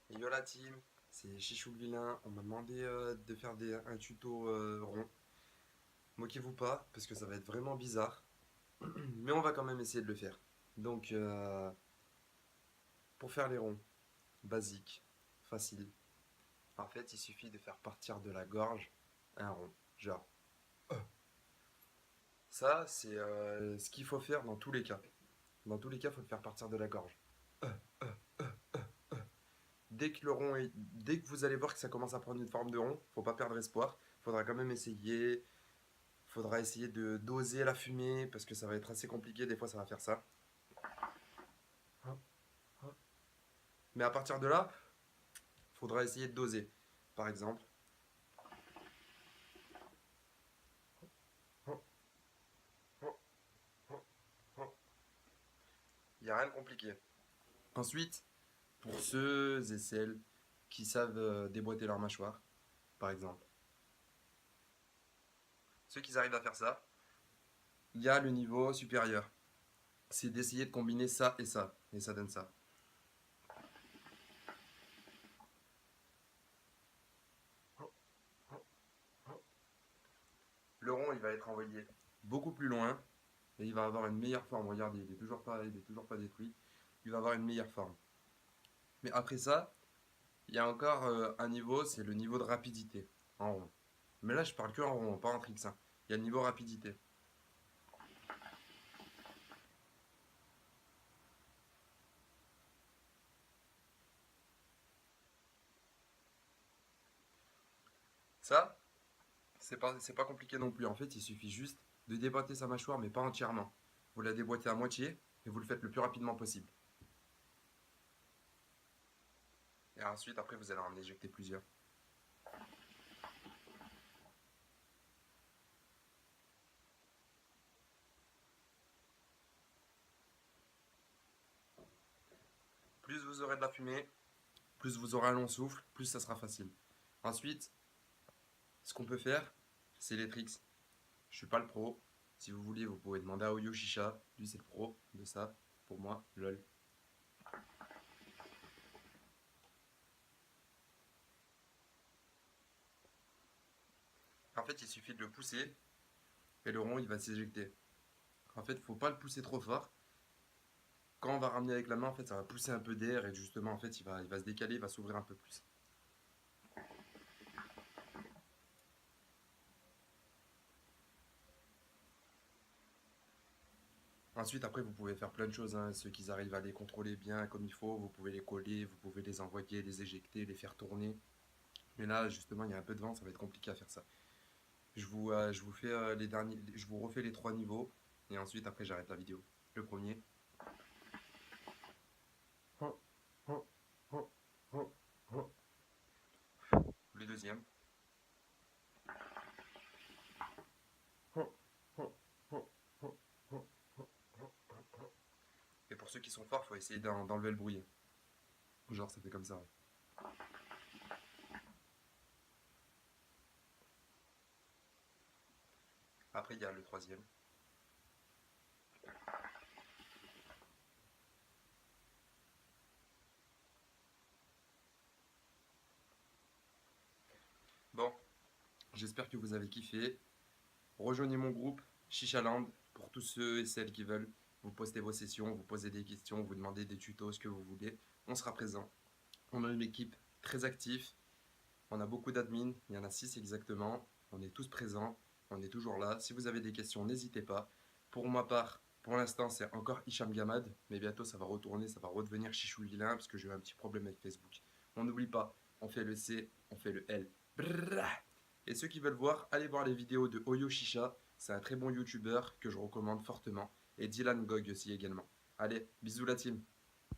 Yo la team, c'est Chichou le vilain. On m'a demandé de faire un tuto rond. Moquez-vous pas, parce que ça va être vraiment bizarre. Mais on va quand même essayer de le faire. Donc, pour faire les ronds, basique, facile. En fait, il suffit de faire partir de la gorge un rond. Genre, ça, c'est ce qu'il faut faire dans tous les cas. Dans tous les cas, il faut le faire partir de la gorge. Dès que vous allez voir que ça commence à prendre une forme de rond, faut pas perdre espoir. Faudra quand même essayer. Faudra essayer de doser la fumée parce que ça va être assez compliqué. Des fois, ça va faire ça. Mais à partir de là, faudra essayer de doser. Par exemple, il n'y a rien de compliqué. Ensuite, pour ceux et celles qui savent déboîter leur mâchoire, par exemple, ceux qui arrivent à faire ça, il y a le niveau supérieur. C'est d'essayer de combiner ça, et ça donne ça. Le rond, il va être envoyé beaucoup plus loin et il va avoir une meilleure forme. Regardez, il est toujours pas détruit. Il va avoir une meilleure forme. Mais après ça, il y a encore un niveau, c'est le niveau de rapidité en rond. Mais là, je parle que en rond, pas en tricks, hein. Il y a le niveau rapidité. Ça, c'est pas compliqué non plus. En fait, il suffit juste de déboîter sa mâchoire, mais pas entièrement. Vous la déboîtez à moitié et vous le faites le plus rapidement possible. Et ensuite, après, vous allez en éjecter plusieurs. Plus vous aurez de la fumée, plus vous aurez un long souffle, plus ça sera facile. Ensuite, ce qu'on peut faire, c'est les tricks. Je suis pas le pro. Si vous voulez, vous pouvez demander à Oyo Shisha. Lui, c'est le pro de ça. Pour moi, lol. En fait, il suffit de le pousser et le rond, il va s'éjecter. En fait, il faut pas le pousser trop fort. Quand on va ramener avec la main, en fait, ça va pousser un peu d'air et justement, en fait, il va se décaler, il va s'ouvrir un peu plus. Ensuite, après, vous pouvez faire plein de choses, hein. Ceux qui arrivent à les contrôler bien comme il faut, vous pouvez les coller, vous pouvez les envoyer, les éjecter, les faire tourner. Mais là, justement, il y a un peu de vent, ça va être compliqué à faire ça. Je vous fais les derniers, je vous refais les trois niveaux et ensuite, après, j'arrête la vidéo. Le premier. Le deuxième. Et pour ceux qui sont forts, il faut essayer d'enlever le bruit. Genre, ça fait comme ça. Ouais. Après, il y a le troisième. Bon, j'espère que vous avez kiffé. Rejoignez mon groupe Chichaland pour tous ceux et celles qui veulent. Vous postez vos sessions, vous posez des questions, vous demandez des tutos, ce que vous voulez. On sera présent. On a une équipe très active. On a beaucoup d'admins. Il y en a 6 exactement. On est tous présents. On est toujours là. Si vous avez des questions, n'hésitez pas. Pour ma part, pour l'instant, c'est encore Hicham Gamad. Mais bientôt, ça va retourner. Ça va redevenir Chichou le vilain parce que j'ai eu un petit problème avec Facebook. On n'oublie pas. On fait le C, on fait le L. Brrrah. Et ceux qui veulent voir, allez voir les vidéos de Oyo Shisha. C'est un très bon youtubeur que je recommande fortement. Et Dylan Gog aussi également. Allez, bisous la team.